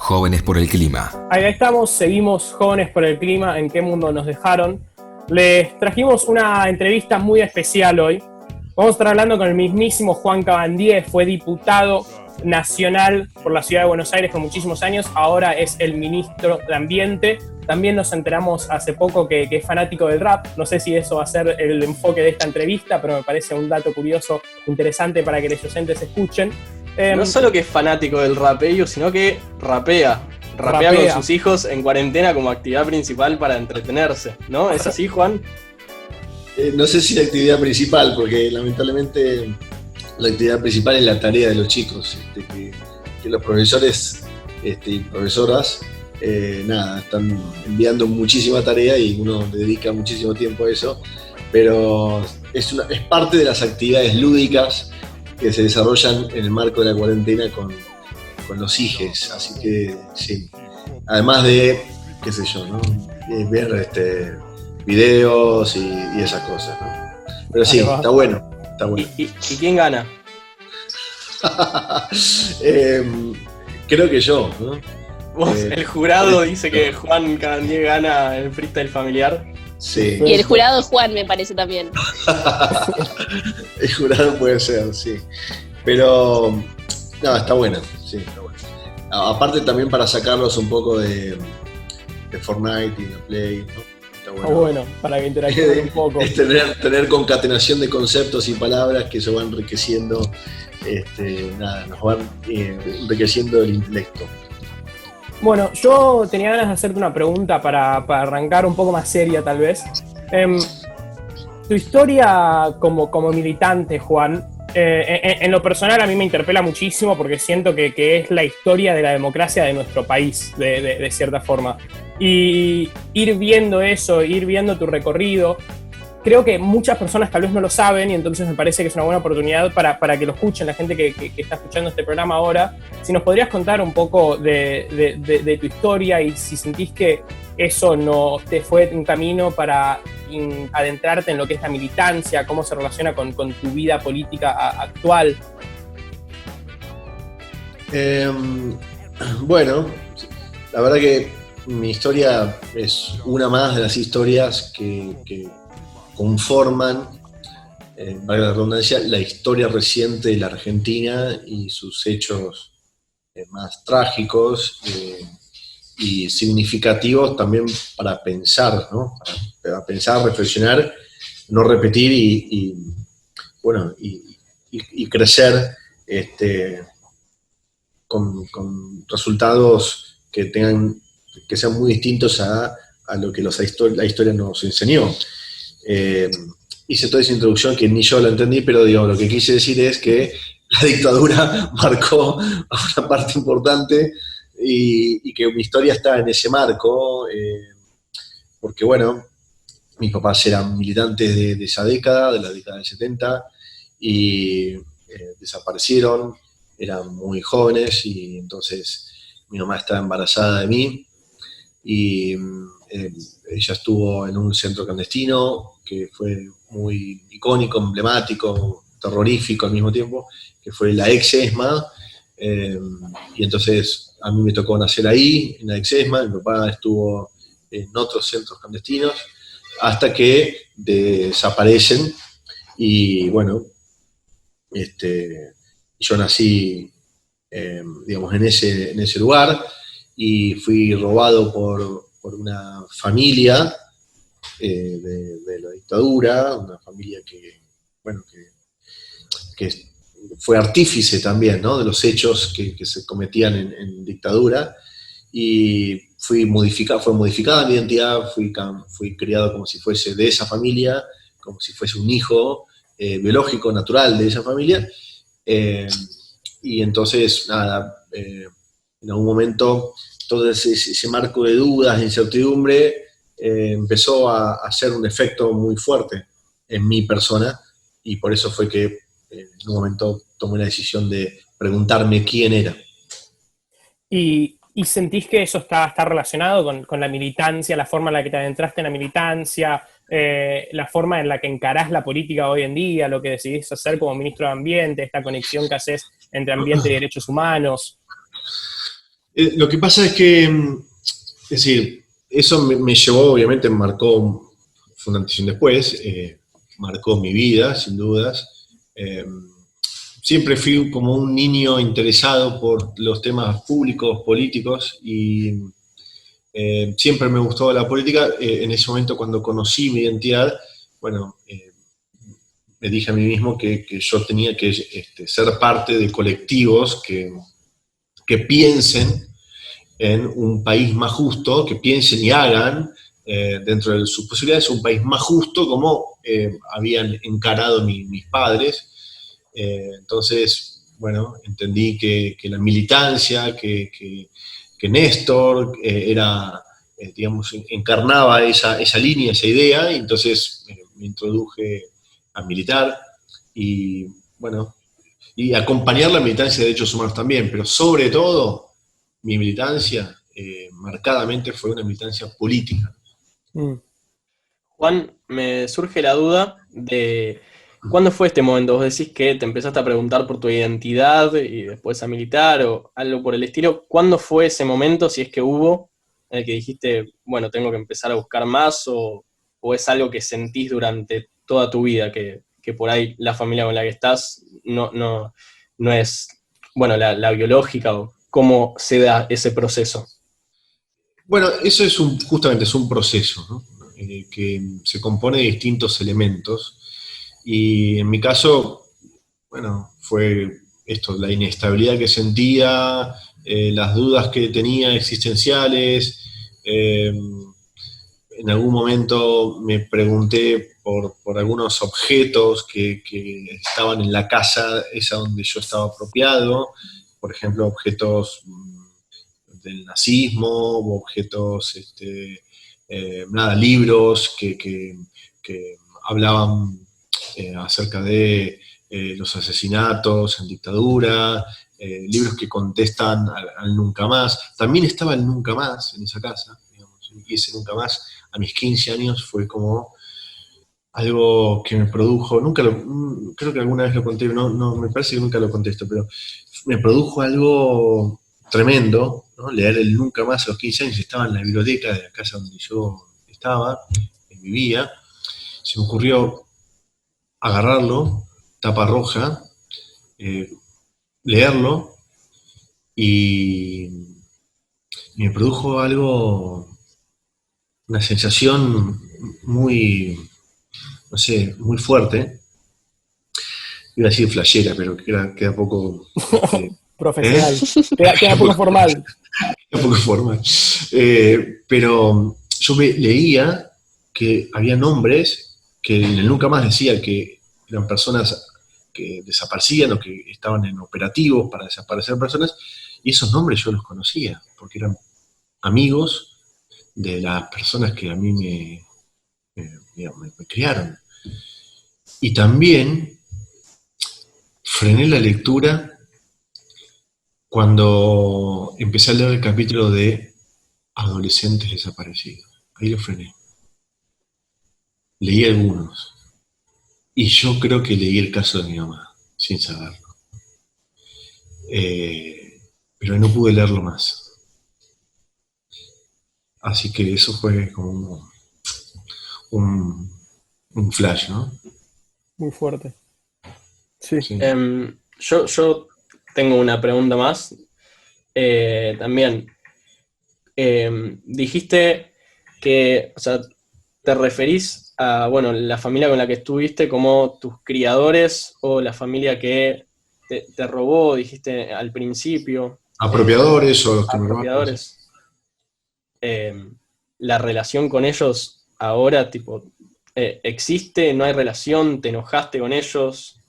Jóvenes por el Clima. Ahí estamos, seguimos Jóvenes por el Clima, ¿en qué mundo nos dejaron? Les trajimos una entrevista muy especial hoy. Vamos a estar hablando con el mismísimo Juan Cabandier, fue diputado nacional por la Ciudad de Buenos Aires por muchísimos años, ahora es el ministro de Ambiente. También nos enteramos hace poco que es fanático del rap. No sé si eso va a ser el enfoque de esta entrevista, pero me parece un dato curioso, interesante para que los oyentes escuchen. No solo que es fanático del rapeo, sino que rapea con sus hijos en cuarentena como actividad principal para entretenerse, ¿no? ¿Es así, Juan? No sé si la actividad principal, porque lamentablemente la actividad principal es la tarea de los chicos, que los profesores y profesoras están enviando muchísima tarea y uno le dedica muchísimo tiempo a eso, pero es parte de las actividades lúdicas que se desarrollan en el marco de la cuarentena con los hijes, así que sí, además de, qué sé yo, ¿no? Ver videos y esas cosas, ¿no? Pero sí, está bueno. ¿Y quién gana? Creo que yo, ¿no? El jurado dice que Juan Cabandier gana el freestyle familiar. Sí. Y el jurado es Juan, me parece también. El jurado puede ser, sí. Pero, no, está bueno, sí, está bueno. Aparte también para sacarlos un poco de Fortnite y de Play, ¿no? Está bueno, para que interactúen un poco. Es tener concatenación de conceptos y palabras que se van enriqueciendo, nos van enriqueciendo el intelecto. Bueno, yo tenía ganas de hacerte una pregunta para arrancar un poco más seria, tal vez. Tu historia como militante, Juan, en lo personal a mí me interpela muchísimo porque siento que es la historia de la democracia de nuestro país, de cierta forma. Y ir viendo eso, ir viendo tu recorrido, creo que muchas personas tal vez no lo saben y entonces me parece que es una buena oportunidad para que lo escuchen, la gente que está escuchando este programa ahora. Si nos podrías contar un poco de tu historia y si sentís que eso no te fue un camino para adentrarte en lo que es la militancia, cómo se relaciona con tu vida política actual. Bueno, la verdad que mi historia es una más de las historias que conforman, valga la redundancia, la historia reciente de la Argentina y sus hechos más trágicos y significativos también para pensar, ¿no? Para pensar, reflexionar, no repetir y crecer con resultados que sean muy distintos a lo que la historia nos enseñó. Hice toda esa introducción que ni yo la entendí, pero digo, lo que quise decir es que la dictadura marcó una parte importante y que mi historia está en ese marco, porque bueno, mis papás eran militantes de esa década, de la década del 70, y desaparecieron, eran muy jóvenes, y entonces mi mamá estaba embarazada de mí, y ella estuvo en un centro clandestino que fue muy icónico, emblemático, terrorífico al mismo tiempo, que fue la ex-ESMA, y entonces a mí me tocó nacer ahí, en la ex-ESMA, mi papá estuvo en otros centros clandestinos, hasta que desaparecen, y bueno, yo nací, digamos, en ese lugar, y fui robado por una familia de la dictadura, una familia que fue artífice también, ¿no? De los hechos que se cometían en dictadura, y fue modificada mi identidad, fui criado como si fuese de esa familia, como si fuese un hijo biológico, natural de esa familia, y entonces, en algún momento todo ese marco de dudas, de incertidumbre, empezó a hacer un efecto muy fuerte en mi persona, y por eso fue que en un momento tomé la decisión de preguntarme quién era. ¿Y sentís que eso está relacionado con la militancia, la forma en la que te adentraste en la militancia, la forma en la que encarás la política hoy en día, lo que decidís hacer como ministro de Ambiente, esta conexión que haces entre ambiente y derechos humanos? Lo que pasa es que, es decir, eso me llevó, obviamente, fue una antes y un después, marcó mi vida, sin dudas. Siempre fui como un niño interesado por los temas públicos, políticos, y siempre me gustó la política. En ese momento, cuando conocí mi identidad, bueno, me dije a mí mismo que yo tenía que ser parte de colectivos que piensen en un país más justo, que piensen y hagan, dentro de sus posibilidades, un país más justo como habían encarado mis padres. Entonces, bueno, entendí que la militancia, que Néstor era, digamos, encarnaba esa línea, esa idea, y entonces me introduje a militar y, bueno, y acompañar la militancia de derechos humanos también, pero sobre todo mi militancia marcadamente fue una militancia política. Juan, me surge la duda de ¿cuándo fue este momento? Vos decís que te empezaste a preguntar por tu identidad y después a militar o algo por el estilo. ¿Cuándo fue ese momento, si es que hubo, en el que dijiste, bueno, tengo que empezar a buscar más o es algo que sentís durante toda tu vida, que por ahí la familia con la que estás no es, bueno, la biológica o cómo se da ese proceso? Bueno, eso justamente es un proceso, ¿no? Que se compone de distintos elementos. Y en mi caso, bueno, fue esto, la inestabilidad que sentía, las dudas que tenía existenciales. En algún momento me pregunté por algunos objetos que estaban en la casa esa donde yo estaba apropiado, por ejemplo, objetos del nazismo, objetos, libros que hablaban acerca de los asesinatos en dictadura, libros que contestan al nunca más. También estaba el nunca más en esa casa, digamos, y ese nunca más a mis 15 años fue como algo que me produjo, creo que alguna vez lo conté, no, me parece que nunca lo contesto, pero me produjo algo tremendo, ¿no? Leer el nunca más a los 15 años. Estaba en la biblioteca de la casa donde yo estaba, vivía. Se me ocurrió agarrarlo, tapa roja, leerlo, y me produjo una sensación muy, no sé, muy fuerte. Iba a decir flashera, pero queda poco... profesional, queda poco formal. Queda poco formal. Pero yo leía que había nombres que en el nunca más decía que eran personas que desaparecían o que estaban en operativos para desaparecer personas, y esos nombres yo los conocía, porque eran amigos de las personas que a mí me criaron. Y también frené la lectura cuando empecé a leer el capítulo de adolescentes desaparecidos. Ahí lo frené. Leí algunos. Y yo creo que leí el caso de mi mamá, sin saberlo. Pero no pude leerlo más. Así que eso fue como un flash, ¿no? Muy fuerte. Sí. Yo tengo una pregunta más. También, dijiste que, o sea, te referís a, bueno, la familia con la que estuviste como tus criadores o la familia que te robó, dijiste al principio. Apropiadores o los que me robaron. Apropiadores. La relación con ellos ahora, tipo, ¿existe? ¿No hay relación? ¿Te enojaste con ellos?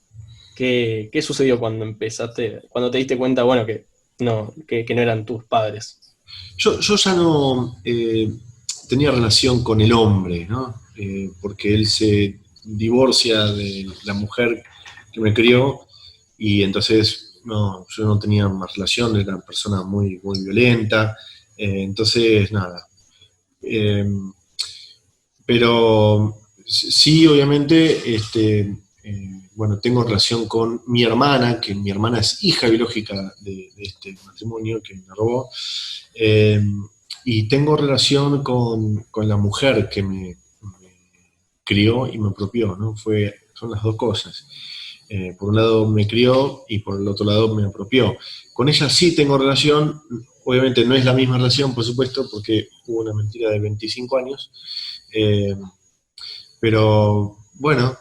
¿Qué sucedió cuando empezaste, cuando te diste cuenta, bueno, que no eran tus padres? Yo ya no tenía relación con el hombre, ¿no? Porque él se divorcia de la mujer que me crió, y entonces yo no tenía más relación, era una persona muy, muy violenta, entonces nada. Pero sí, obviamente, bueno, tengo relación con mi hermana, que mi hermana es hija biológica de este matrimonio que me robó, y tengo relación con la mujer que me crió y me apropió, ¿no? Son las dos cosas. Por un lado me crió y por el otro lado me apropió. Con ella sí tengo relación, obviamente no es la misma relación, por supuesto, porque hubo una mentira de 25 años, pero bueno,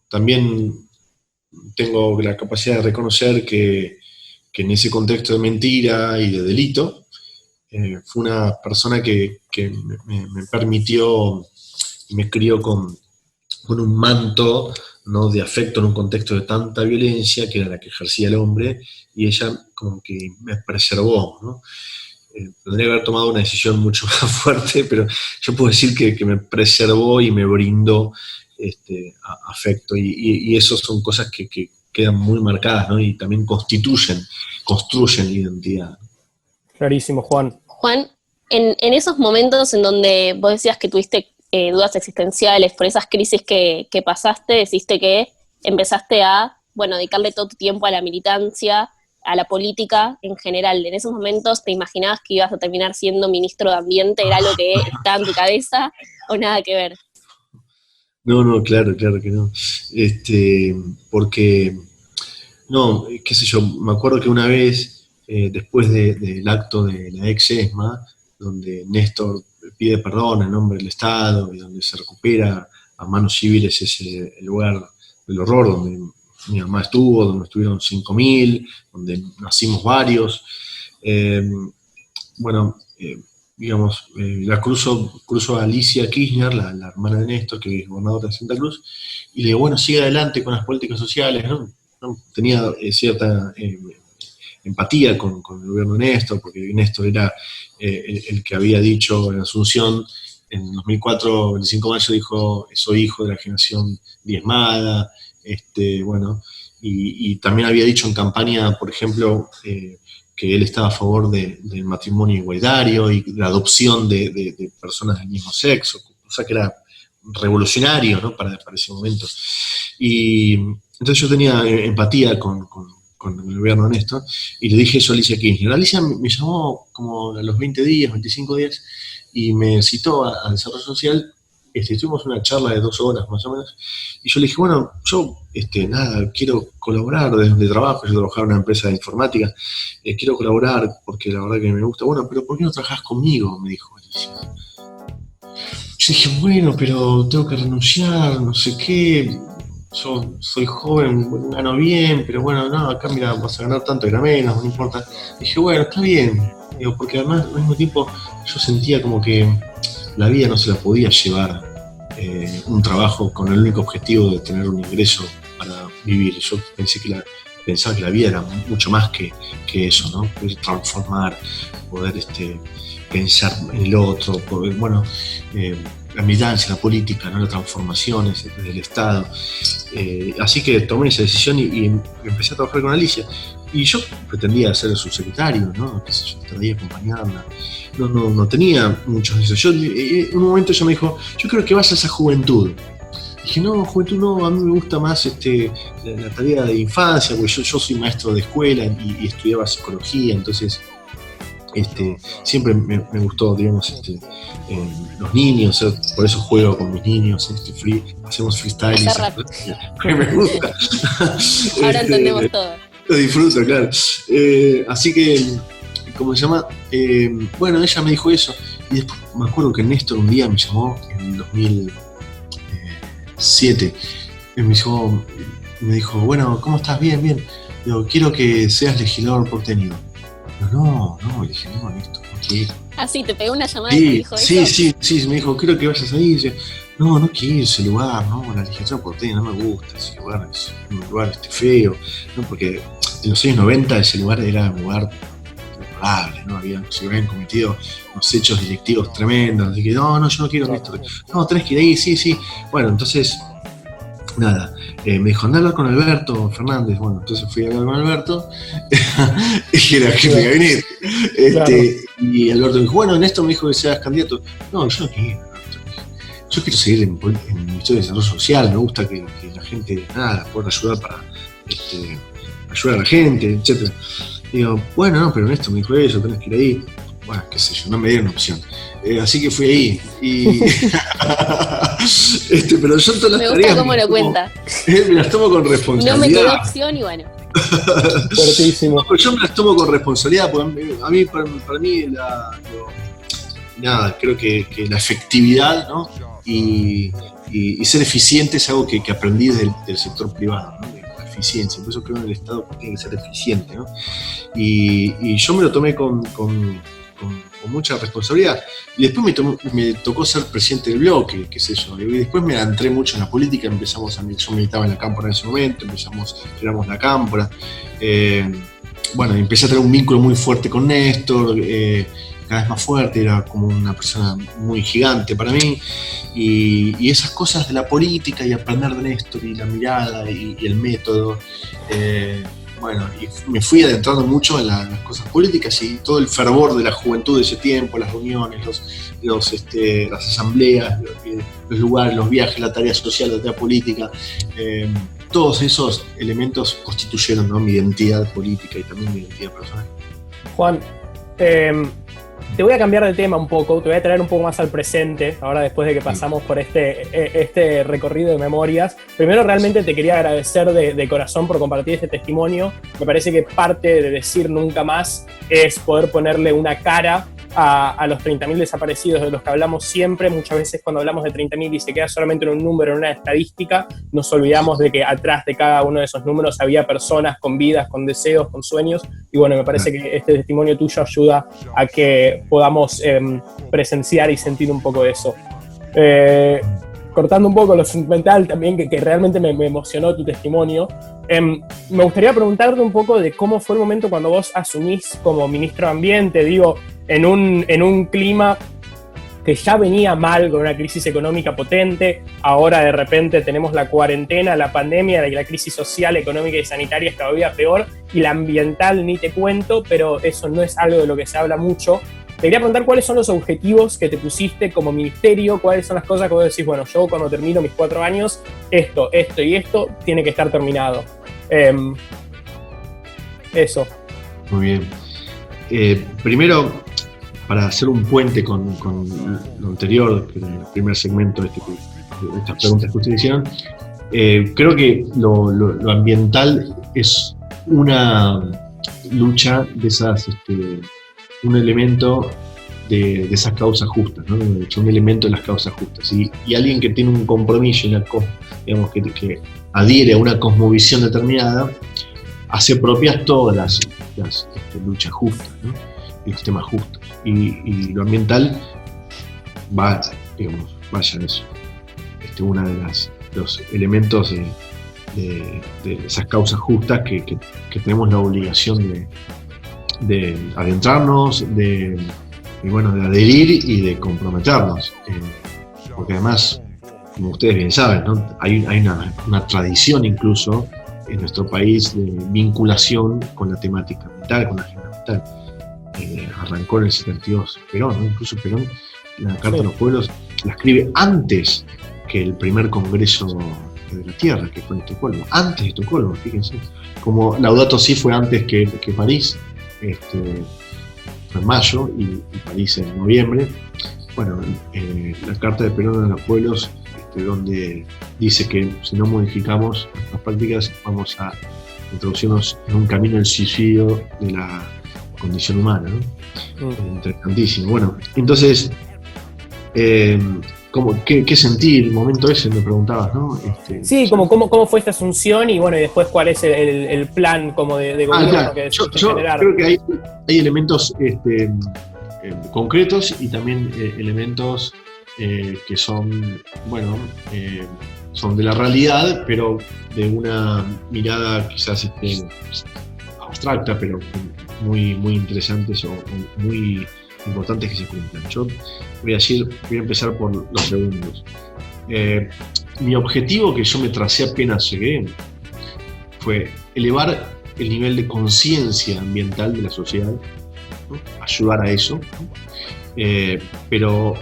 también tengo la capacidad de reconocer que en ese contexto de mentira y de delito, fue una persona que me permitió, me crió con un manto, ¿no?, de afecto en un contexto de tanta violencia, que era la que ejercía el hombre, y ella como que me preservó, ¿no? Tendría que haber tomado una decisión mucho más fuerte, pero yo puedo decir que me preservó y me brindó afecto, y eso son cosas que quedan muy marcadas, ¿no? Y también construyen la identidad. Clarísimo, Juan. Juan, en esos momentos en donde vos decías que tuviste dudas existenciales por esas crisis que pasaste, deciste que empezaste a, bueno, dedicarle todo tu tiempo a la militancia, a la política en general. ¿En esos momentos te imaginabas que ibas a terminar siendo ministro de Ambiente? ¿Era algo que estaba en tu cabeza o nada que ver? No, claro que no. Porque, no, qué sé yo, me acuerdo que una vez, después del acto de la ex ESMA, donde Néstor pide perdón en nombre del Estado y donde se recupera a manos civiles ese lugar del horror donde mi mamá estuvo, donde estuvieron 5.000, donde nacimos varios. La cruzo a Alicia Kirchner, la hermana de Néstor, que es gobernadora de Santa Cruz, y le digo, bueno, sigue adelante con las políticas sociales, ¿no? Tenía cierta empatía con el gobierno de Néstor, porque Néstor era el que había dicho en Asunción, en 2004, 25 de mayo, dijo, soy hijo de la generación diezmada, y también había dicho en campaña, por ejemplo, que él estaba a favor del matrimonio igualitario y la adopción de personas del mismo sexo, cosa que era revolucionario, ¿no?, para ese momento. Y entonces yo tenía empatía con el gobierno de Néstor, y le dije eso a Alicia Kirchner. Alicia me llamó como a los 20 días, 25 días, y me citó a Desarrollo Social. Tuvimos una charla de 2 horas más o menos, y yo le dije, bueno, yo quiero colaborar desde donde trabajo. Yo trabajaba en una empresa de informática, quiero colaborar porque la verdad que me gusta. Bueno, pero ¿por qué no trabajás conmigo?, me dijo Alicia. Yo dije, bueno, pero tengo que renunciar, no sé qué, yo soy joven, gano bien, pero bueno, no, acá mira, vas a ganar tanto, era menos, no importa. Dije, bueno, está bien, digo, porque además al mismo tiempo yo sentía como que la vida no se la podía llevar un trabajo con el único objetivo de tener un ingreso para vivir. Yo pensaba que la vida era mucho más que eso, ¿no? Poder transformar, poder pensar en el otro, poder, la militancia, la política, ¿no?, las transformaciones del Estado. Así que tomé esa decisión y empecé a trabajar con Alicia. Y yo pretendía ser el subsecretario, ¿no?, qué sé yo, estar ahí acompañarla. No tenía muchos de esos. En un momento ella me dijo, yo creo que vas a esa juventud. Dije, no, juventud no, a mí me gusta más la tarea de infancia, porque yo soy maestro de escuela y estudiaba psicología, entonces siempre me gustó, digamos, los niños, por eso juego con mis niños, hacemos freestyle. Me gusta. Ahora entendemos todo. Lo disfruto, claro. Así que, ¿cómo se llama? Ella me dijo eso, y después me acuerdo que Néstor un día me llamó en el 2007, y me dijo, bueno, ¿cómo estás? Bien. Digo, quiero que seas legislador porteño. No, le dije, no, Néstor, no quiero. Ah, sí, te pegó una llamada y te dijo eso. Sí, me dijo, quiero que vayas ahí. Dice, no quiero ese lugar, no, la legislatura porteña no me gusta, ese lugar es un lugar feo, ¿no? Porque en los años 90 ese lugar era un lugar deplorable, ¿no? Se habían cometido unos hechos delictivos tremendos, así que no, yo no quiero Néstor. No, tenés que ir ahí, sí. Bueno, entonces, nada, me dijo, andá a hablar con Alberto Fernández. Bueno, entonces fui a hablar con Alberto, y era jefe de gabinete. Y Alberto me dijo, bueno, Néstor me dijo que seas candidato. No, yo no quiero. yo quiero seguir en el Ministerio de Desarrollo Social, me gusta que la gente, pueda ayudar para ayudar a la gente, etc. Digo, bueno, no, pero Néstor me dijo eso, tenés que ir ahí. Bueno, qué sé yo, no me dieron opción. Así que fui ahí. Y pero yo todas las me tareas. gusta cómo lo cuenta. Me las tomo con responsabilidad. No me quedó opción y bueno. Fuertísimo. No, yo me las tomo con responsabilidad, porque a mí, para mí, creo que la efectividad, ¿no? y ser eficiente es algo que aprendí del sector privado, ¿no? La eficiencia, por eso creo que el Estado tiene que ser eficiente, ¿no? Y yo me lo tomé con mucha responsabilidad. Y después me tocó ser presidente del bloque, qué sé yo. Y después me adentré mucho en la política, yo militaba en la Cámpora en ese momento, creamos la Cámpora. Empecé a tener un vínculo muy fuerte con Néstor, cada vez más fuerte, era como una persona muy gigante para mí. Y esas cosas de la política y aprender de Néstor y la mirada y el método, y me fui adentrando mucho en las cosas políticas y todo el fervor de la juventud de ese tiempo, las reuniones, las asambleas, los lugares, los viajes, la tarea social, la tarea política, todos esos elementos constituyeron, ¿no?, mi identidad política y también mi identidad personal. Juan, te voy a cambiar de tema un poco, te voy a traer un poco más al presente, ahora después de que pasamos por este recorrido de memorias. Primero, realmente te quería agradecer de corazón por compartir este testimonio. Me parece que parte de decir nunca más es poder ponerle una cara a los 30.000 desaparecidos de los que hablamos siempre. Muchas veces cuando hablamos de 30.000 y se queda solamente en un número, en una estadística, nos olvidamos de que atrás de cada uno de esos números había personas con vidas, con deseos, con sueños. Y bueno, me parece que este testimonio tuyo ayuda a que podamos presenciar y sentir un poco eso. Cortando un poco lo sentimental también, que realmente me emocionó tu testimonio, me gustaría preguntarte un poco de cómo fue el momento cuando vos asumís como ministro de Ambiente, digo, en un clima que ya venía mal, con una crisis económica potente. Ahora de repente tenemos la cuarentena, la pandemia, y la crisis social, económica y sanitaria es todavía peor, y la ambiental ni te cuento, pero eso no es algo de lo que se habla mucho. Te quería preguntar cuáles son los objetivos que te pusiste como ministerio, cuáles son las cosas que vos decís, bueno, yo cuando termino mis 4 años, esto y esto tiene que estar terminado. Eso. Muy bien. Primero, para hacer un puente con lo anterior, el primer segmento de estas preguntas que ustedes hicieron, creo que lo ambiental es una lucha de esas, un elemento de esas causas justas, ¿no? De hecho, un elemento de las causas justas. Y alguien que tiene un compromiso, digamos, que adhiere a una cosmovisión determinada, hace propias todas las luchas justas, ¿no? Y los temas justos. Y lo ambiental vaya en eso. Uno de los elementos de esas causas justas que tenemos la obligación de adentrarnos, de adherir y de comprometernos. Porque además, como ustedes bien saben, ¿no?, hay una tradición incluso en nuestro país de vinculación con la temática ambiental, con la agenda ambiental. Arrancó en el 72 Perón, ¿no? Incluso Perón, la Carta de los Pueblos, la escribe antes que el primer Congreso de la Tierra, que fue en Estocolmo. Antes de Estocolmo, fíjense. Como Laudato Si fue antes que París, fue en mayo, y París en noviembre. Bueno, la Carta de Perón a los Pueblos, donde dice que si no modificamos nuestras prácticas, vamos a introducirnos en un camino del suicidio de la condición humana, ¿no? Interesantísimo. Bueno, entonces, ¿qué sentí el momento ese? Me preguntabas, ¿no? Sí, ¿cómo fue esta asunción y bueno, y después cuál es el plan como de gobierno? Claro. Yo creo que hay elementos concretos y también elementos que son, son de la realidad, pero de una mirada quizás abstracta, pero muy, muy interesantes o muy importantes que se cumplan. Yo voy a empezar por los segundos. Mi objetivo, que yo me tracé apenas llegué, fue elevar el nivel de conciencia ambiental de la sociedad, ¿no? Ayudar a eso, pero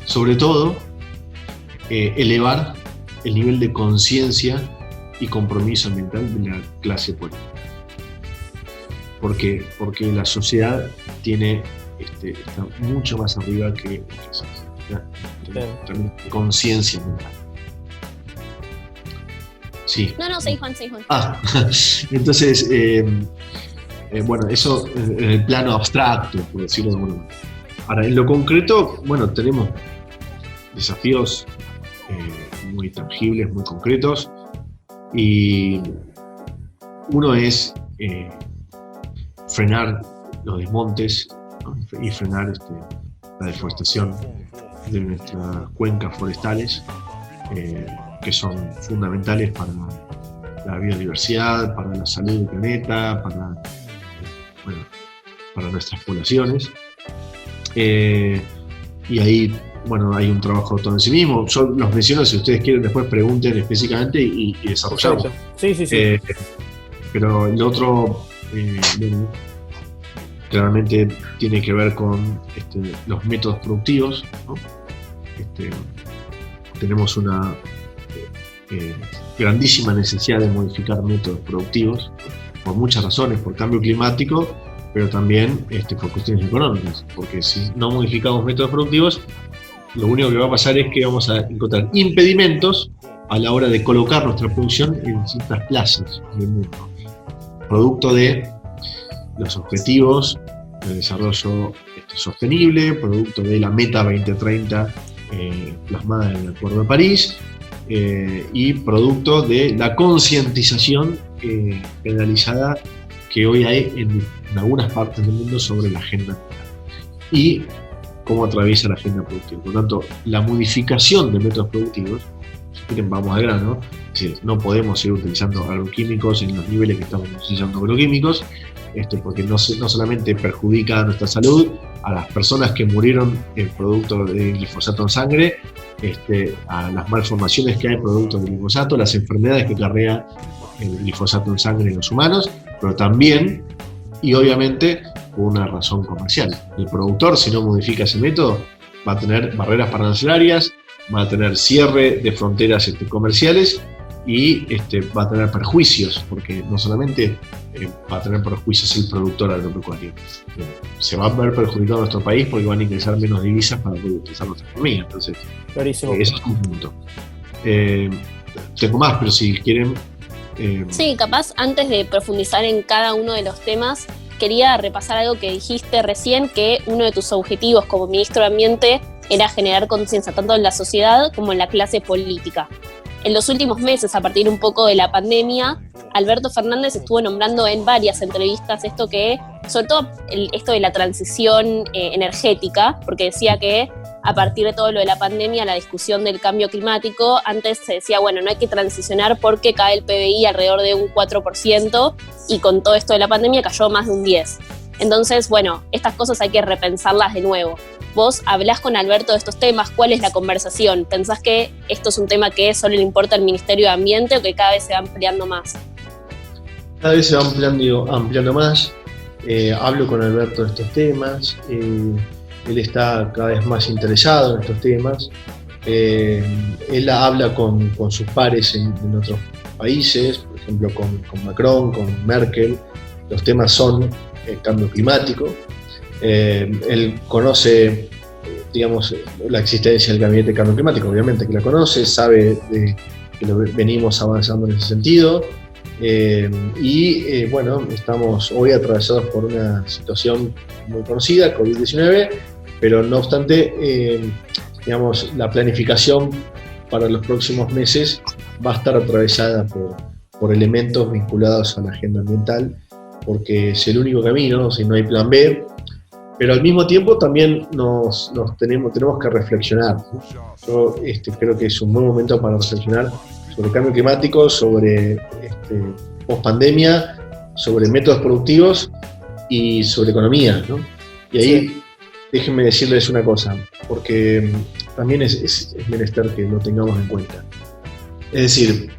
sobre todo elevar el nivel de conciencia y compromiso ambiental de la clase política. Porque la sociedad está mucho más arriba que la conciencia ambiental. Sí. No, seguí Juan. Entonces, bueno, eso en el plano abstracto, por decirlo de alguna manera. Ahora, en lo concreto, bueno, tenemos desafíos muy tangibles, muy concretos, y uno es frenar los desmontes, ¿no? Y frenar la deforestación de nuestras cuencas forestales, que son fundamentales para la biodiversidad, para la salud del planeta, para nuestras poblaciones. Y ahí, bueno, hay un trabajo todo en sí mismo. Yo los menciono, si ustedes quieren después pregunten específicamente y desarrollamos. Sí. Pero el otro, claramente tiene que ver con los métodos productivos, ¿no? Tenemos una grandísima necesidad de modificar métodos productivos, por muchas razones, por cambio climático, pero también por cuestiones económicas, porque si no modificamos métodos productivos, lo único que va a pasar es que vamos a encontrar impedimentos a la hora de colocar nuestra producción en ciertas plazas del mundo, producto de los objetivos de desarrollo sostenible, producto de la Meta 2030 plasmada en el Acuerdo de París, y producto de la concientización generalizada que hoy hay en algunas partes del mundo sobre la agenda y cómo atraviesa la agenda productiva. Por lo tanto, la modificación de métodos productivos, si quieren, vamos al grano, es decir, no podemos seguir utilizando agroquímicos en los niveles que estamos utilizando agroquímicos, porque no solamente perjudica a nuestra salud, a las personas que murieron en producto de glifosato en sangre, a las malformaciones que hay producto del glifosato, las enfermedades que acarrea el glifosato en sangre en los humanos, pero también, y obviamente, por una razón comercial. El productor, si no modifica ese método, va a tener barreras arancelarias, va a tener cierre de fronteras comerciales y va a tener perjuicios, porque no solamente va a tener perjuicios el productor agropecuario, se va a ver perjudicado nuestro país porque van a ingresar menos divisas para poder utilizar nuestra economía. Entonces, clarísimo. Eso es un punto. Tengo más, pero si quieren... Sí, capaz antes de profundizar en cada uno de los temas, quería repasar algo que dijiste recién, que uno de tus objetivos como ministro de Ambiente era generar conciencia tanto en la sociedad como en la clase política. En los últimos meses, a partir un poco de la pandemia, Alberto Fernández estuvo nombrando en varias entrevistas sobre todo esto de la transición energética, porque decía que a partir de todo lo de la pandemia, la discusión del cambio climático, antes se decía, bueno, no hay que transicionar porque cae el PBI alrededor de un 4% y con todo esto de la pandemia cayó más de un 10%. Entonces, bueno, estas cosas hay que repensarlas de nuevo. Vos hablás con Alberto de estos temas, ¿cuál es la conversación? ¿Pensás que esto es un tema que solo le importa al Ministerio de Ambiente o que cada vez se va ampliando más? Cada vez se va ampliando más. Hablo con Alberto de estos temas. Él está cada vez más interesado en estos temas. Él habla con sus pares en otros países, por ejemplo con Macron, con Merkel. Los temas son el cambio climático. Él conoce, digamos, la existencia del gabinete de cambio climático, obviamente que la conoce, sabe que venimos avanzando en ese sentido. Bueno, estamos hoy atravesados por una situación muy conocida, COVID-19, pero no obstante, digamos, la planificación para los próximos meses va a estar atravesada por elementos vinculados a la agenda ambiental, porque es el único camino, si no hay plan B, pero al mismo tiempo también tenemos que reflexionar, ¿no? Yo creo que es un buen momento para reflexionar sobre el cambio climático, sobre post-pandemia, sobre métodos productivos y sobre economía, ¿no? Y ahí déjenme decirles una cosa, porque también es menester que lo tengamos en cuenta. Es decir,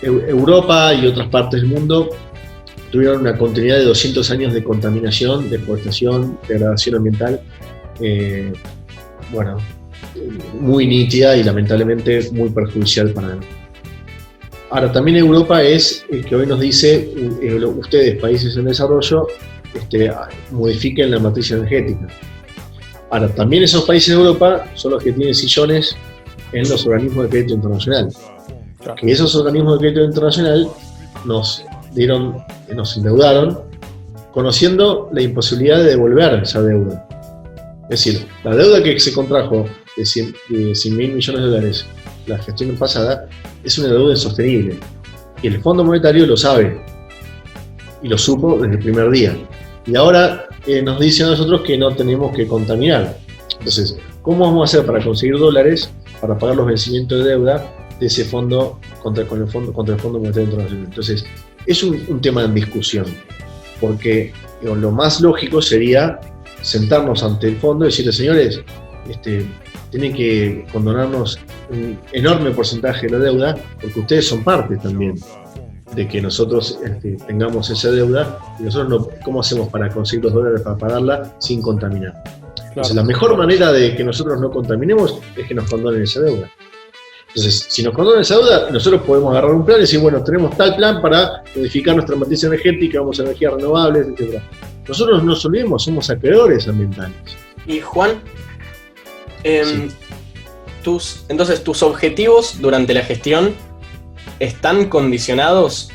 Europa y otras partes del mundo tuvieron una continuidad de 200 años de contaminación, deforestación, degradación ambiental, muy nítida y lamentablemente muy perjudicial para él. Ahora, también Europa es el que hoy nos dice, ustedes, países en desarrollo, modifiquen la matriz energética. Ahora, también esos países de Europa son los que tienen sillones en los organismos de crédito internacional. Que esos organismos de crédito internacional nos endeudaron conociendo la imposibilidad de devolver esa deuda. Es decir, la deuda que se contrajo de 100.000 millones de dólares la gestión pasada es una deuda insostenible. Y el Fondo Monetario lo sabe. Y lo supo desde el primer día. Y ahora nos dice a nosotros que no tenemos que contaminar. Entonces, ¿cómo vamos a hacer para conseguir dólares para pagar los vencimientos de deuda de ese fondo contra el Fondo Monetario Internacional? Entonces, es un tema en discusión. Porque lo más lógico sería sentarnos ante el fondo y decirle, señores, tienen que condonarnos un enorme porcentaje de la deuda, porque ustedes son parte también de que nosotros tengamos esa deuda, y nosotros ¿cómo hacemos para conseguir los dólares para pagarla sin contaminar? Claro. Entonces, la mejor manera de que nosotros no contaminemos es que nos condonen esa deuda. Entonces, si nos condonan esa deuda, nosotros podemos agarrar un plan y decir, bueno, tenemos tal plan para modificar nuestra matriz energética, vamos a energías renovables, etc. Nosotros no nos olvidemos, somos acreedores ambientales. Y Juan, Sí. Entonces tus objetivos durante la gestión están condicionados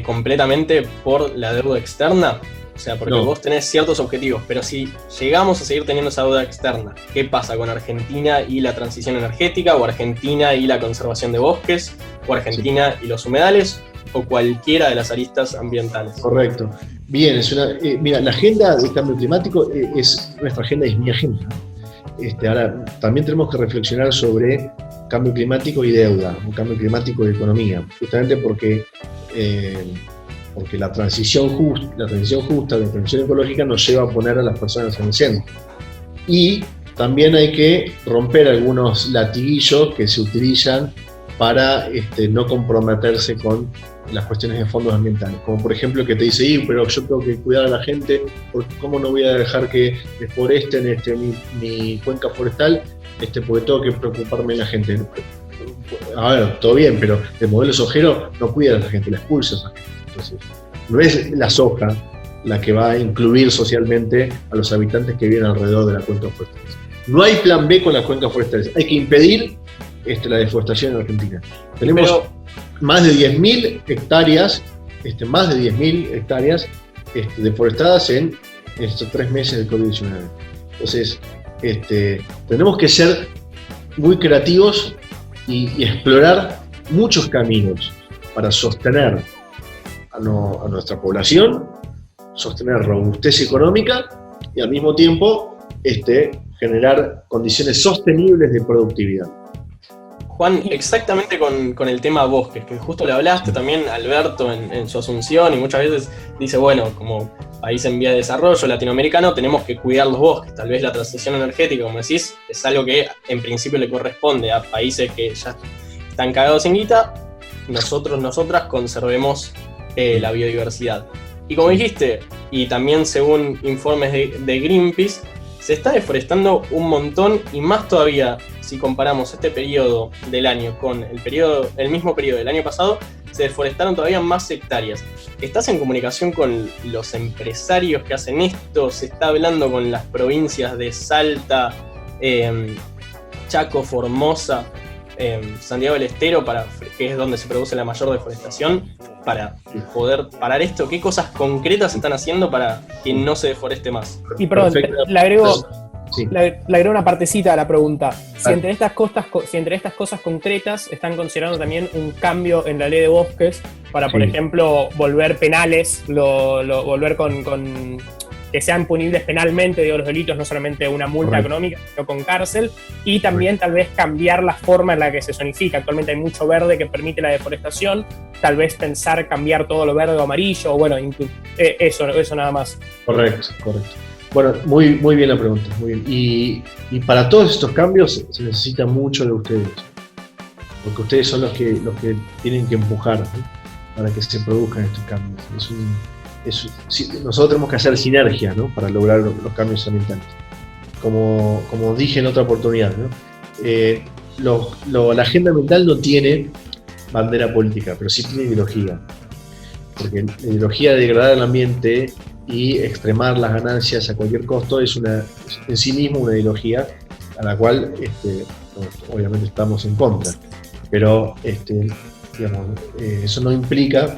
completamente por la deuda externa. O sea, porque vos tenés ciertos objetivos, pero si llegamos a seguir teniendo esa deuda externa, ¿qué pasa con Argentina y la transición energética, o Argentina y la conservación de bosques, o Argentina y los humedales, o cualquiera de las aristas ambientales? Correcto. Bien, mira, la agenda del cambio climático es nuestra agenda y es mi agenda. Ahora, también tenemos que reflexionar sobre cambio climático y deuda, un cambio climático y economía, justamente porque la transición justa, la transición ecológica nos lleva a poner a las personas en el centro. Y también hay que romper algunos latiguillos que se utilizan para no comprometerse con las cuestiones de fondos ambientales, como por ejemplo que te dice, pero yo tengo que cuidar a la gente, porque ¿cómo no voy a dejar que deforesten mi cuenca forestal? Porque tengo que preocuparme de la gente. A ver, todo bien, pero el modelo sojero no cuida a la gente, la expulsa a esa gente. Entonces, no es la soja la que va a incluir socialmente a los habitantes que viven alrededor de la cuenca forestal. No hay plan B con las cuencas forestales, hay que impedir la deforestación en Argentina. Tenemos más de 10.000 hectáreas, deforestadas en estos 3 meses del COVID-19. Entonces, tenemos que ser muy creativos y explorar muchos caminos para sostener a nuestra población, sostener robustez económica y al mismo tiempo generar condiciones sostenibles de productividad. Juan, exactamente con el tema bosques, que justo le hablaste también, Alberto, en su asunción, y muchas veces dice, bueno, como país en vía de desarrollo latinoamericano, tenemos que cuidar los bosques. Tal vez la transición energética, como decís, es algo que en principio le corresponde a países que ya están cagados en guita. Nosotras conservemos la biodiversidad. Y como dijiste, y también según informes de Greenpeace, se está deforestando un montón, y más todavía si comparamos este periodo del año con el mismo periodo del año pasado, se deforestaron todavía más hectáreas. ¿Estás en comunicación con los empresarios que hacen esto? ¿Se está hablando con las provincias de Salta, Chaco, Formosa, Santiago del Estero, que es donde se produce la mayor deforestación, para poder parar esto? ¿Qué cosas concretas se están haciendo para que no se deforeste más? Y perdón, le agrego una partecita a la pregunta. Si entre estas cosas concretas están considerando también un cambio en la ley de bosques para, por ejemplo, volver penales, volver con que sean punibles penalmente, los delitos, no solamente una multa económica, sino con cárcel, y también tal vez cambiar la forma en la que se zonifica. Actualmente hay mucho verde que permite la deforestación, tal vez pensar cambiar todo lo verde o amarillo, o bueno, eso nada más. Correcto. Bueno, muy bien la pregunta, muy bien. Y para todos estos cambios se necesita mucho de ustedes, porque ustedes son los que tienen que empujar, ¿no?, para que se produzcan estos cambios. Nosotros tenemos que hacer sinergia, ¿no?, para lograr los cambios ambientales. Como dije en otra oportunidad, ¿no?, la agenda ambiental no tiene bandera política, pero sí tiene ideología. Porque la ideología de degradar el ambiente y extremar las ganancias a cualquier costo es en sí mismo una ideología a la cual obviamente estamos en contra. Pero eso no implica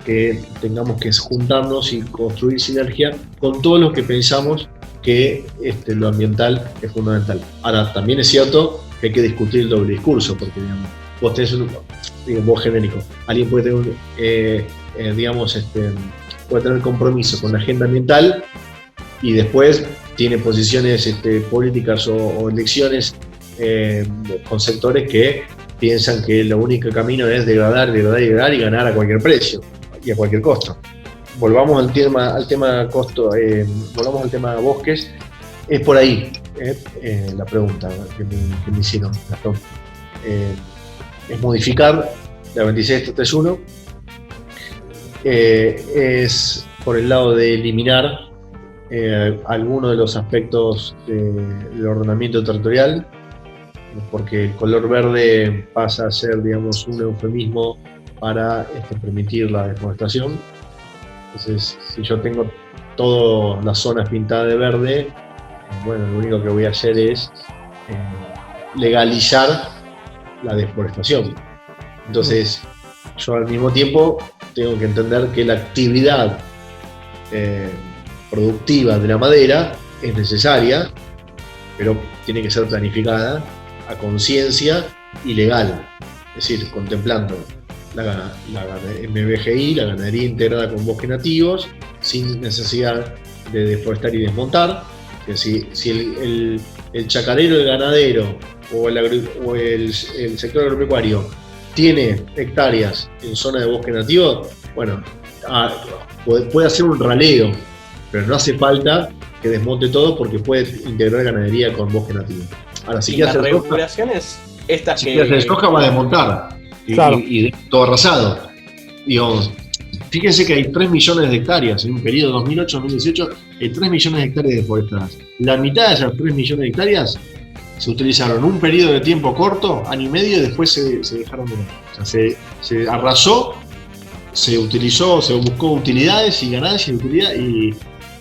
que tengamos que juntarnos y construir sinergia con todos los que pensamos que lo ambiental es fundamental. Ahora, también es cierto que hay que discutir el doble discurso, porque vos tenés vos genérico, alguien puede tener puede tener compromiso con la agenda ambiental y después tiene posiciones políticas o elecciones con sectores que piensan que el único camino es degradar y ganar a cualquier precio y a cualquier costo. Volvamos al tema costo, volvamos al tema bosques. Es por ahí la pregunta que me hicieron, Gastón. Es modificar la 26331, es por el lado de eliminar algunos de los aspectos del ordenamiento territorial, porque el color verde pasa a ser, digamos, un eufemismo para permitir la deforestación. Entonces, si yo tengo todas las zonas pintadas de verde, bueno, lo único que voy a hacer es legalizar la deforestación. Entonces, yo al mismo tiempo tengo que entender que la actividad productiva de la madera es necesaria, pero tiene que ser planificada a conciencia y legal, es decir, contemplando la MBGI, la ganadería integrada con bosques nativos, sin necesidad de deforestar y desmontar. Que si el chacarero, el ganadero o el sector agropecuario tiene hectáreas en zona de bosque nativo, bueno, puede hacer un raleo, pero no hace falta que desmonte todo porque puede integrar ganadería con bosque nativo. Ahora, si quiere hacer regulaciones, estas si quiere hacer soja, va a desmontar y todo arrasado. Digamos, fíjense que hay 3 millones de hectáreas en un periodo 2008-2018, hay 3 millones de hectáreas deforestadas. La mitad de esas 3 millones de hectáreas se utilizaron un periodo de tiempo corto, año y medio, y después se dejaron de ver. O sea, se arrasó, se utilizó, se buscó utilidades y ganancias de utilidad y,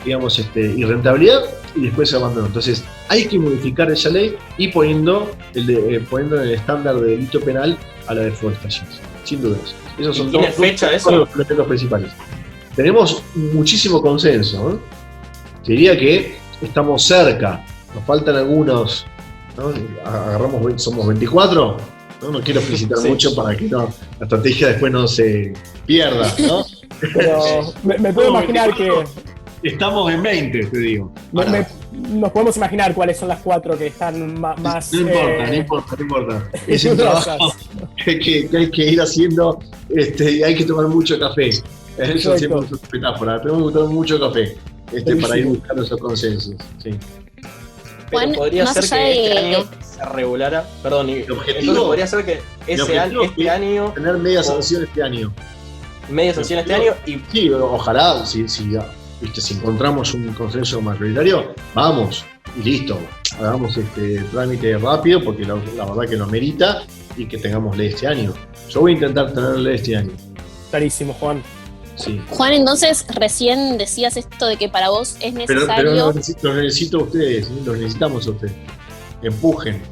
digamos, y rentabilidad, y después se abandonó. Entonces, hay que modificar esa ley y poniendo en el estándar de delito penal a la deforestación, sin dudas. Esos son ¿Tiene fecha eso? los elementos principales. Tenemos muchísimo consenso, ¿no? Te diría que estamos cerca, nos faltan algunos, ¿no? Somos 24, no quiero felicitar mucho para que la estrategia después no se pierda, ¿no? Pero me puedo imaginar que... Estamos en 20, te digo. Nos podemos imaginar cuáles son las 4 que están más... No importa. Es un trabajo que hay que ir haciendo, y hay que tomar mucho café. Eso siempre es una metáfora. Tenemos que tomar mucho café para ir buscando esos consensos. Sí. Pero podría ser que este año se regulara. Perdón, entonces podría ser que este año. Tener media sanción este año. Media sanción este año y. Sí, ojalá, si encontramos un consenso mayoritario, vamos y listo. Hagamos trámite rápido porque la verdad que lo amerita y que tengamos ley este año. Yo voy a intentar tener ley este año. Clarísimo, Juan. Sí. Juan, entonces recién decías esto de que para vos es necesario... Pero los necesito a ustedes, los necesitamos a ustedes. Empujen.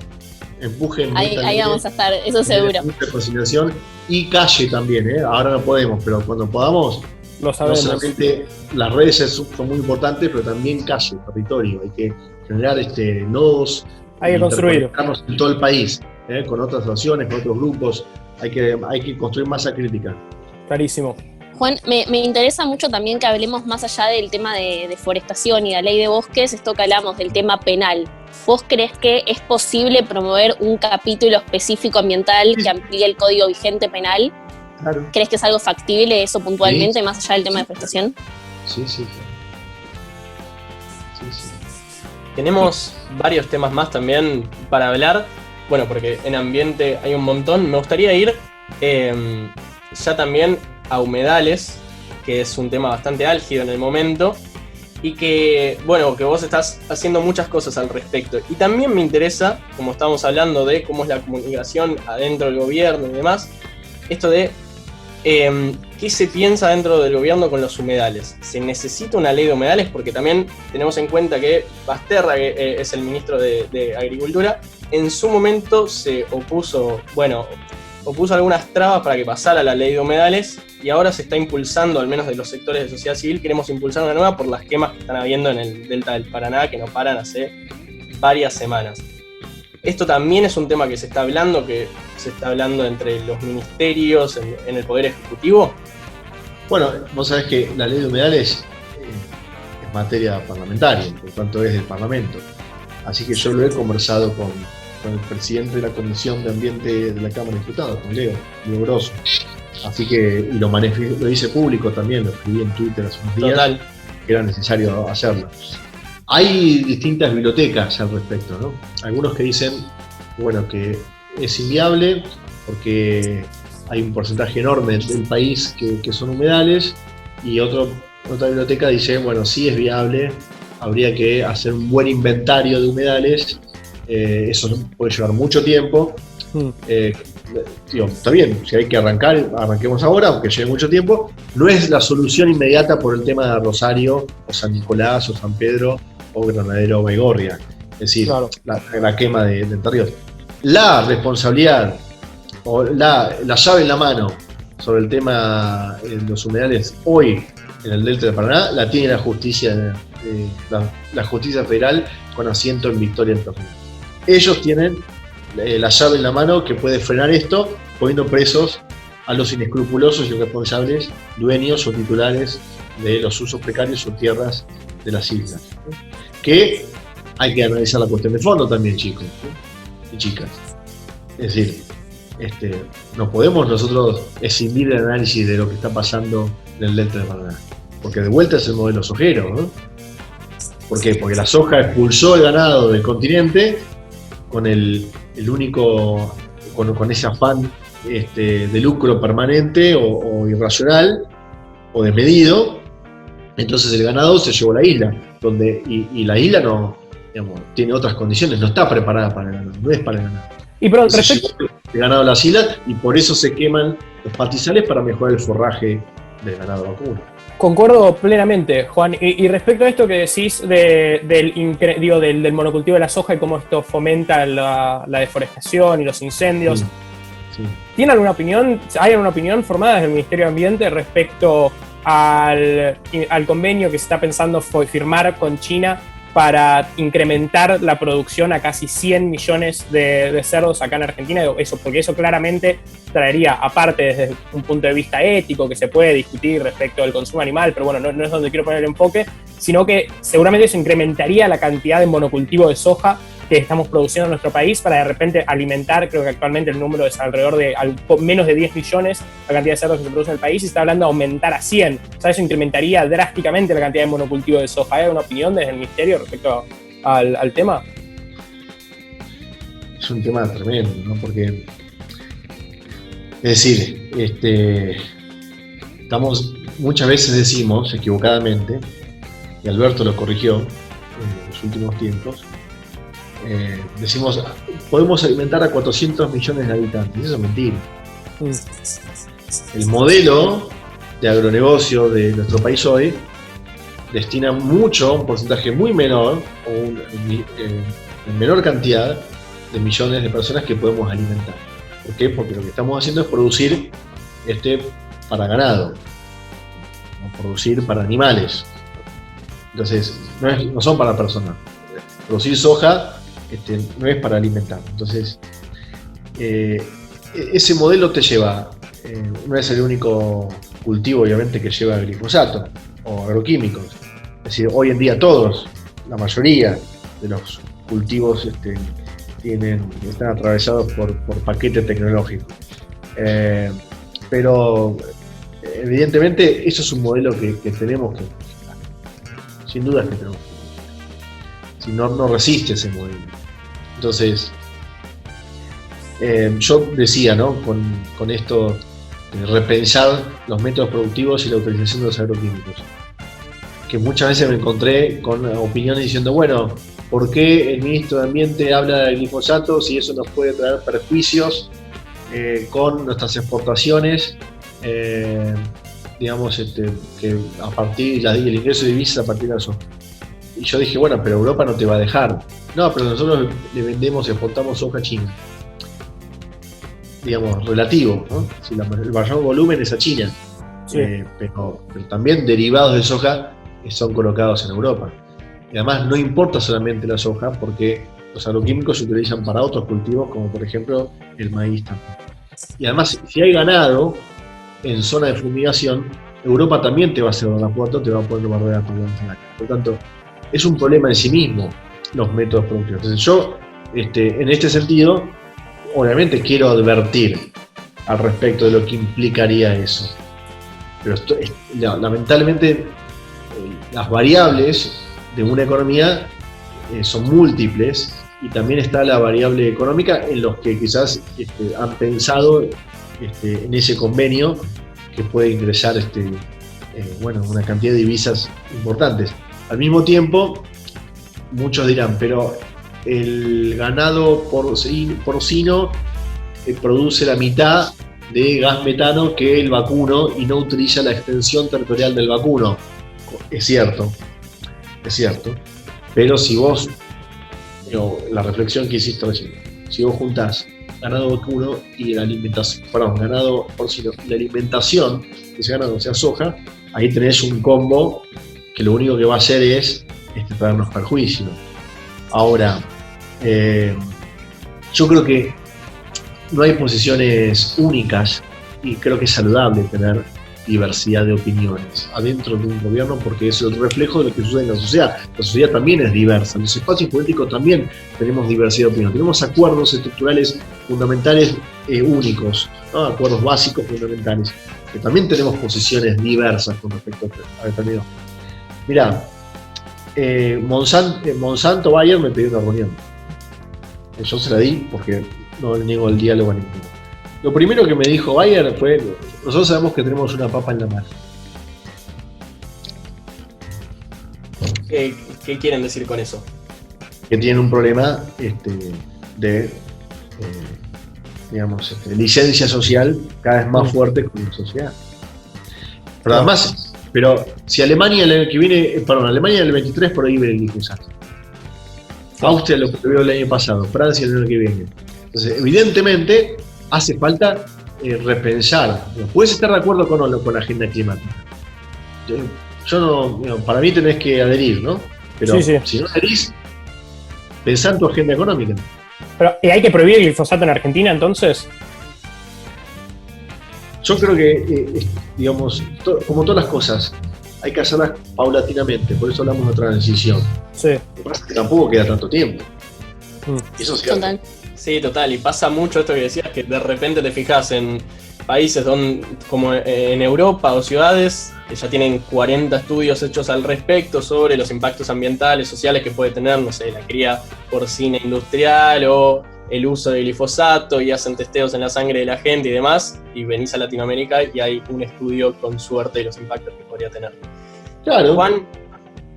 Ahí vamos a estar, eso seguro. Conciliación y calle también, ahora no podemos, pero cuando podamos, lo sabemos. No solamente las redes son muy importantes, pero también calle, territorio. Hay que generar nodos. Hay que construir. En todo el país, con otras naciones, con otros grupos. Hay que construir masa crítica. Clarísimo. Juan, me interesa mucho también que hablemos más allá del tema de deforestación y la ley de bosques, esto que hablamos del tema penal. ¿Vos crees que es posible promover un capítulo específico ambiental que amplíe el código vigente penal? Claro. ¿Crees que es algo factible eso puntualmente, más allá del tema de deforestación? Sí. Tenemos varios temas más también para hablar. Bueno, porque en ambiente hay un montón. Me gustaría ir ya también a humedales, que es un tema bastante álgido en el momento. y que, bueno, que vos estás haciendo muchas cosas al respecto. Y también me interesa, como estamos hablando de cómo es la comunicación adentro del gobierno y demás, esto de qué se piensa dentro del gobierno con los humedales. ¿Se necesita una ley de humedales? Porque también tenemos en cuenta que Basterra, que es el ministro de Agricultura, en su momento se opuso algunas trabas para que pasara la ley de humedales, y ahora se está impulsando, al menos de los sectores de sociedad civil, queremos impulsar una nueva por las quemas que están habiendo en el delta del Paraná, que no paran hace varias semanas. Esto también es un tema que se está hablando entre los ministerios, en el Poder Ejecutivo. Bueno, vos sabés que la ley de humedales es materia parlamentaria, por tanto es del Parlamento. Así que yo lo he conversado con el presidente de la Comisión de Ambiente de la Cámara de Diputados, con Leo Grosso. Así que, y lo hice público también, lo escribí en Twitter hace unos días. Total. Que era necesario hacerlo. Hay distintas bibliotecas al respecto, ¿no? Algunos que dicen, bueno, que es inviable porque hay un porcentaje enorme del país que son humedales, y otra biblioteca dice, bueno, sí es viable, habría que hacer un buen inventario de humedales, eso puede llevar mucho tiempo. Está bien, si hay que arrancar, arranquemos ahora, aunque lleve mucho tiempo. No es la solución inmediata por el tema de Rosario, o San Nicolás, o San Pedro, o Granadero Baigorria, es decir, claro, la quema de Entre Ríos. La responsabilidad o la llave en la mano sobre el tema de los humedales hoy en el Delta del Paraná la tiene la justicia, la justicia federal con asiento en Victoria Entre Ríos. Ellos tienen la llave en la mano que puede frenar esto, poniendo presos a los inescrupulosos y irresponsables dueños o titulares de los usos precarios o tierras de las islas. Que hay que analizar la cuestión de fondo también, chicos y chicas. Es decir, no podemos nosotros escindir el análisis de lo que está pasando en el Delta del Paraná, porque de vuelta es el modelo sojero, ¿no? ¿Por qué? Porque la soja expulsó el ganado del continente con el único, con ese afán de lucro permanente o irracional o desmedido. Entonces el ganado se llevó a la isla, y la isla no, digamos, tiene otras condiciones, no está preparada para el ganado, no es para el ganado. Y perdón, respecto el ganado a las islas, y por eso se queman los pastizales para mejorar el forraje del ganado vacuno. Concuerdo plenamente, Juan. Y respecto a esto que decís del monocultivo de la soja y cómo esto fomenta la deforestación y los incendios, sí. ¿Tiene alguna opinión? ¿Hay alguna opinión formada desde el Ministerio de Ambiente respecto al convenio que se está pensando firmar con China para incrementar la producción a casi 100 millones de cerdos acá en Argentina? Porque eso claramente traería, aparte desde un punto de vista ético, que se puede discutir respecto al consumo animal, pero bueno, no es donde quiero poner el enfoque, sino que seguramente eso incrementaría la cantidad de monocultivo de soja que estamos produciendo en nuestro país para de repente alimentar. Creo que actualmente el número es alrededor de menos de 10 millones la cantidad de cerdos que se produce en el país, y está hablando de aumentar a 100. O sea, eso incrementaría drásticamente la cantidad de monocultivo de soja. ¿Hay una opinión desde el Ministerio respecto al tema? Es un tema tremendo, ¿no? Porque, es decir, muchas veces decimos, equivocadamente, y Alberto lo corrigió en los últimos tiempos, decimos, podemos alimentar a 400 millones de habitantes. Eso es mentira. El modelo de agronegocio de nuestro país hoy destina un porcentaje muy menor, o en menor cantidad de millones de personas que podemos alimentar. ¿Por qué? Porque lo que estamos haciendo es producir para ganado, no producir para animales. Entonces, no son para personas. Producir soja no es para alimentar. Entonces, ese modelo te lleva, no es el único cultivo obviamente que lleva glifosato o agroquímicos. Es decir, hoy en día la mayoría de los cultivos están atravesados por paquete tecnológico. Pero evidentemente eso es un modelo que tenemos que, sin duda que tenemos que, si no resiste ese modelo. Entonces, yo decía, ¿no? Con esto de repensar los métodos productivos y la utilización de los agroquímicos. que muchas veces me encontré con opiniones diciendo, bueno, ¿por qué el ministro de Ambiente habla del glifosato si eso nos puede traer perjuicios con nuestras exportaciones? Digamos, que a partir del ingreso de divisas a partir de eso. Y yo dije, bueno, pero Europa no te va a dejar. No, pero nosotros le vendemos y exportamos soja a China. Digamos, relativo, ¿no? Si el mayor volumen es a China. Sí. Pero también derivados de soja son colocados en Europa. Y además no importa solamente la soja, porque los agroquímicos se utilizan para otros cultivos, como por ejemplo el maíz también. Y además, si hay ganado en zona de fumigación, Europa también te va a cerrar la puerta, te va a poner barreras para la. Por lo tanto, es un problema en sí mismo los métodos productivos. Entonces yo, en este sentido, obviamente quiero advertir al respecto de lo que implicaría eso. Pero lamentablemente las variables de una economía son múltiples, y también está la variable económica en los que quizás han pensado en ese convenio que puede ingresar una cantidad de divisas importantes. Al mismo tiempo, muchos dirán, pero el ganado porcino produce la mitad de gas metano que el vacuno y no utiliza la extensión territorial del vacuno. Es cierto, pero si vos, la reflexión que hiciste recién, si vos juntás ganado vacuno y ganado porcino y la alimentación de ese ganado, o sea soja, ahí tenés un combo que lo único que va a hacer es traernos perjuicio. Ahora, yo creo que no hay posiciones únicas, y creo que es saludable tener diversidad de opiniones adentro de un gobierno, porque es el reflejo de lo que sucede en la sociedad. La sociedad también es diversa, en los espacios políticos también tenemos diversidad de opinión, tenemos acuerdos estructurales fundamentales únicos, ¿no? Acuerdos básicos fundamentales, que también tenemos posiciones diversas con respecto a determinados. Mirá, Monsanto Bayer me pidió una reunión. Yo se la di porque no le niego el diálogo a ninguno. Lo primero que me dijo Bayer fue: nosotros sabemos que tenemos una papa en la mano. ¿Qué quieren decir con eso? Que tienen un problema de licencia social cada vez más fuerte con la sociedad. Pero además, si Alemania el año que viene, Alemania en el 23 prohíbe el glifosato. Austria lo prohibió el año pasado, Francia el año que viene. Entonces, evidentemente, hace falta repensar. Puedes estar de acuerdo con la agenda climática. Yo no, para mí tenés que adherir, ¿no? Pero sí. Si no adherís, pensá en tu agenda económica. Pero, ¿hay que prohibir el glifosato en Argentina entonces? Yo creo que, como todas las cosas, hay que hacerlas paulatinamente, por eso hablamos de transición. Sí. Lo que pasa es que tampoco queda tanto tiempo. Y eso es cierto. Total. Sí, total, y pasa mucho esto que decías, que de repente te fijas en países como en Europa o ciudades que ya tienen 40 estudios hechos al respecto sobre los impactos ambientales, sociales que puede tener, no sé, la cría porcina industrial o el uso de glifosato, y hacen testeos en la sangre de la gente y demás, y venís a Latinoamérica y hay un estudio con suerte de los impactos que podría tener. Claro. Juan,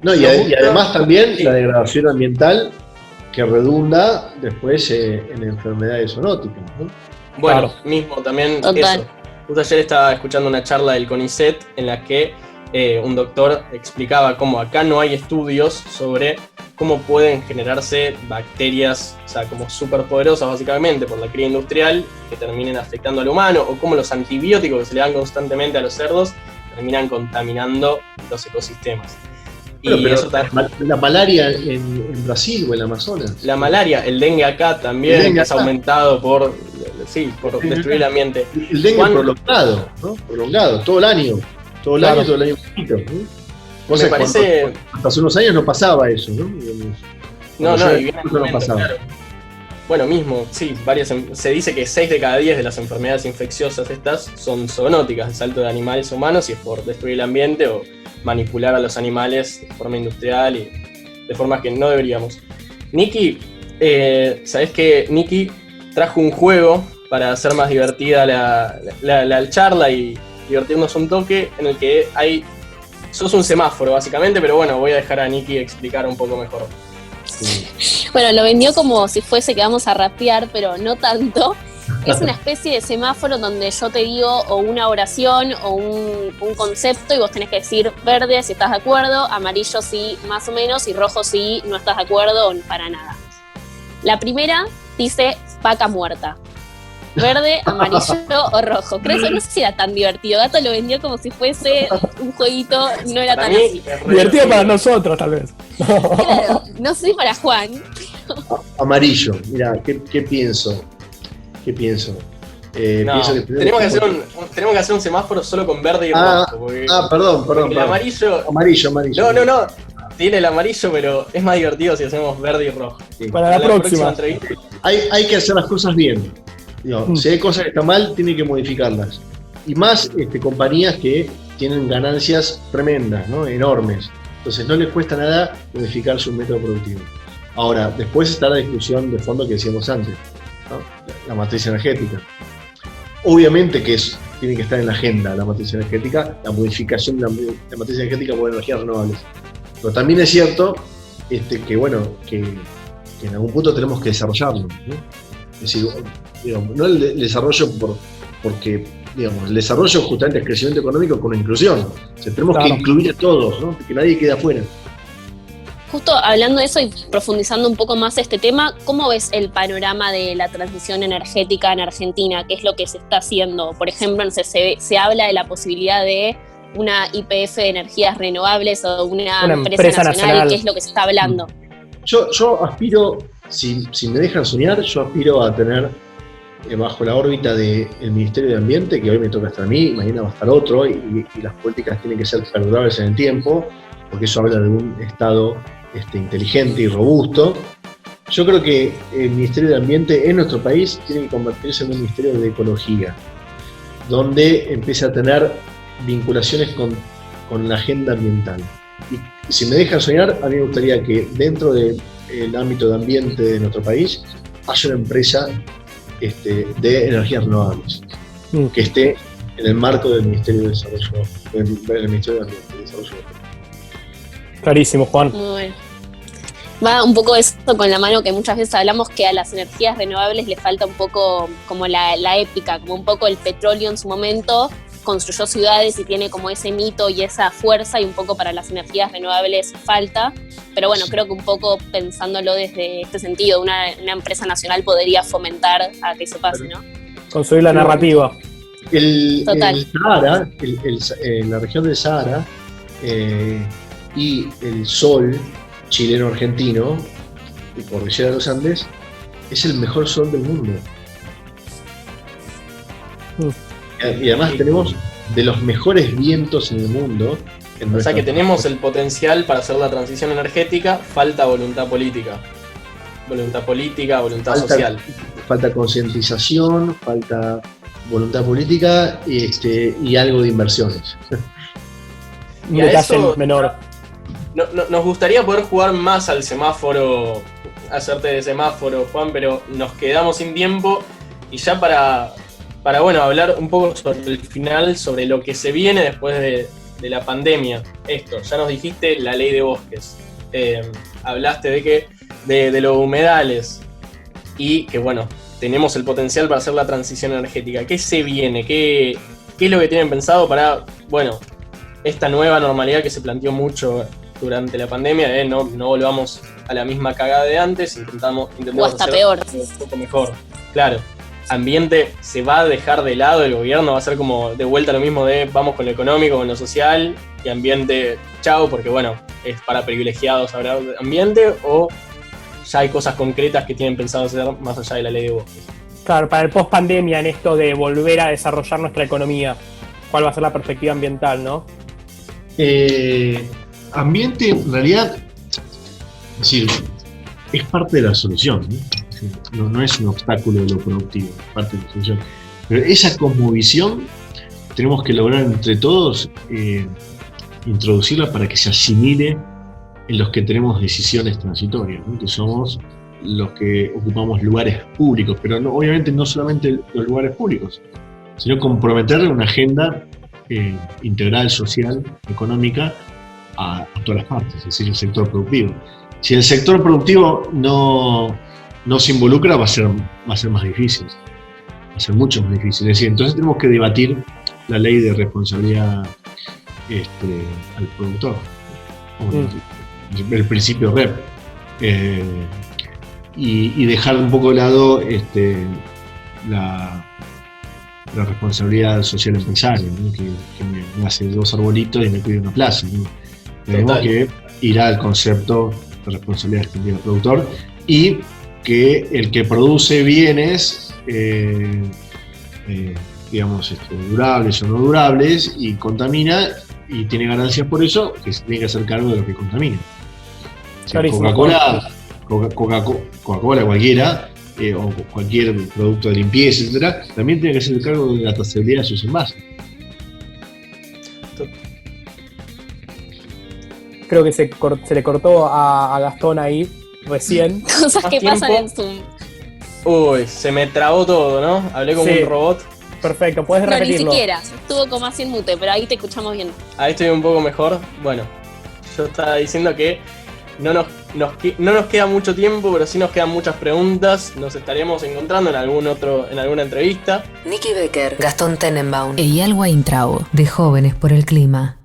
Y además también la degradación ambiental que redunda después en enfermedades zoonóticas, ¿no? Bueno, Claro. mismo también Total. eso. Justo ayer estaba escuchando una charla del CONICET en la que un doctor explicaba cómo acá no hay estudios sobre cómo pueden generarse bacterias, o sea, como superpoderosas básicamente por la cría industrial, que terminen afectando al humano, o cómo los antibióticos que se le dan constantemente a los cerdos terminan contaminando los ecosistemas. Pero eso la malaria en Brasil o en el Amazonas. La malaria, el dengue acá también, El dengue que es acá. aumentado por destruir el ambiente. El dengue Juan, prolongado, ¿no? Prolongado, todo el año. Todo el Claro. año, todo el año poquito, ¿no? Cosa me que parece... hasta hace unos años no pasaba eso, ¿no? No, Cuando yo y viene era el no momento, pasaba. claro. Bueno, mismo, sí, se dice que 6 de cada 10 de las enfermedades infecciosas estas son zoonóticas, de salto de animales a humanos, y es por destruir el ambiente o manipular a los animales de forma industrial y de formas que no deberíamos. Nikki, ¿sabés que Nikki trajo un juego para hacer más divertida la charla y divertirnos un toque, en el que hay sos un semáforo, básicamente, pero bueno, voy a dejar a Nikki explicar un poco mejor. Bueno, lo vendió como si fuese que vamos a rapear, pero no tanto. Es una especie de semáforo donde yo te digo o una oración o un concepto y vos tenés que decir verde si estás de acuerdo, amarillo sí más o menos y rojo si no estás de acuerdo o para nada. La primera dice vaca muerta. Verde, amarillo o rojo. Creo que no sé si era tan divertido. Gato lo vendió como si fuese un jueguito, no era tan así. Divertido para nosotros, tal vez. Claro, no sé para Juan. Amarillo, mira, ¿qué pienso? No, Pienso que tenemos que hacer un semáforo solo con verde y rojo. Perdón. El amarillo. Amarillo. No. Tiene el amarillo, pero es más divertido si hacemos verde y rojo. Sí. Para la próxima. Hay que hacer las cosas bien. Digo, si hay cosas que están mal, tienen que modificarlas. Y más compañías que tienen ganancias tremendas, ¿no? Enormes. Entonces no les cuesta nada modificar su método productivo. Ahora, después está la discusión de fondo que decíamos antes, ¿no? La matriz energética. Obviamente que tiene que estar en la agenda la matriz energética, la modificación de la matriz energética por energías renovables. Pero también es cierto que en algún punto tenemos que desarrollarlo, ¿no? Es decir, digamos, no el desarrollo porque, digamos, el desarrollo justamente es crecimiento económico con inclusión. O sea, tenemos que incluir a todos, ¿no? Que nadie quede afuera. Justo hablando de eso y profundizando un poco más este tema, ¿cómo ves el panorama de la transición energética en Argentina? ¿Qué es lo que se está haciendo? Por ejemplo, no sé, se habla de la posibilidad de una YPF de energías renovables o una empresa nacional. ¿Qué es lo que se está hablando? Yo aspiro, si me dejan soñar, yo aspiro a tener bajo la órbita del Ministerio de Ambiente, que hoy me toca estar a mí, mañana va a estar otro, y las políticas tienen que ser perdurables en el tiempo, porque eso habla de un Estado inteligente y robusto. Yo creo que el Ministerio de Ambiente en nuestro país tiene que convertirse en un Ministerio de Ecología, donde empiece a tener vinculaciones con la agenda ambiental. Y si me dejan soñar, a mí me gustaría que dentro del ámbito de ambiente de nuestro país haya una empresa de energías renovables, que esté en el marco del Ministerio de Desarrollo, del Ministerio de Ambiente y Desarrollo. Clarísimo, Juan. Muy bueno. Va un poco eso con la mano que muchas veces hablamos que a las energías renovables le falta un poco como la épica, como un poco el petróleo en su momento construyó ciudades y tiene como ese mito y esa fuerza, y un poco para las energías renovables falta, pero bueno, creo que un poco pensándolo desde este sentido, una empresa nacional podría fomentar a que eso pase, ¿no? Construir la narrativa. Total. El Sahara, la región del Sahara y el sol chileno-argentino y cordillera de los Andes es el mejor sol del mundo. Y además tenemos de los mejores vientos en el mundo. O sea que tenemos el potencial para hacer la transición energética, falta voluntad política. Voluntad social. Falta concientización, falta voluntad política y algo de inversiones. Un detalle menor. Nos gustaría poder jugar más al semáforo, hacerte de semáforo, Juan, pero nos quedamos sin tiempo. Y ya para bueno, hablar un poco sobre el final, sobre lo que se viene después de la pandemia. Ya nos dijiste la ley de bosques. Hablaste de los humedales y que bueno, tenemos el potencial para hacer la transición energética. ¿Qué se viene? ¿Qué es lo que tienen pensado para, bueno, esta nueva normalidad que se planteó mucho durante la pandemia? No volvamos a la misma cagada de antes, intentamos o hasta hacer peor. Un poco mejor. Claro. Ambiente se va a dejar de lado, el gobierno va a ser como de vuelta lo mismo de vamos con lo económico, con lo social, y ambiente, chao, porque bueno, es para privilegiados hablar de ambiente, o ya hay cosas concretas que tienen pensado hacer más allá de la ley de bosques. Claro, para el post pandemia, en esto de volver a desarrollar nuestra economía, ¿cuál va a ser la perspectiva ambiental, no? Ambiente, en realidad, es decir, es parte de la solución, ¿no? No es un obstáculo de lo productivo, es parte de la solución. Pero esa cosmovisión tenemos que lograr entre todos introducirla para que se asimile en los que tenemos decisiones transitorias, ¿no? Que somos los que ocupamos lugares públicos, pero obviamente no solamente los lugares públicos, sino comprometer una agenda integral, social, económica a todas las partes, es decir, el sector productivo. Si el sector productivo no se involucra, va a ser más difícil, va a ser mucho más difícil. Es decir, entonces tenemos que debatir la ley de responsabilidad al productor, el principio REP, y dejar un poco de lado la responsabilidad social empresaria, ¿no? que me hace 2 arbolitos y me pide una plaza, ¿no? Tenemos que ir al concepto de responsabilidad extendida del productor, y que el que produce bienes digamos durables o no durables y contamina y tiene ganancias por eso, que se tiene que hacer cargo de lo que contamina. Coca-Cola, cualquiera, o cualquier producto de limpieza, etcétera, también tiene que hacer cargo de la trazabilidad de sus envases. Creo que se le cortó a Gastón ahí recién. Cosas que pasan en Zoom. Uy, se me trabó todo, ¿no? Hablé como un robot. Perfecto, puedes repetirlo. No, ni siquiera. Estuvo como así en mute, pero ahí te escuchamos bien. Ahí estoy un poco mejor. Bueno, yo estaba diciendo que no nos queda mucho tiempo, pero sí nos quedan muchas preguntas. Nos estaríamos encontrando en alguna entrevista. Nicky Becker, Gastón Tenenbaum e Eyal Weintraub, de Jóvenes por el Clima.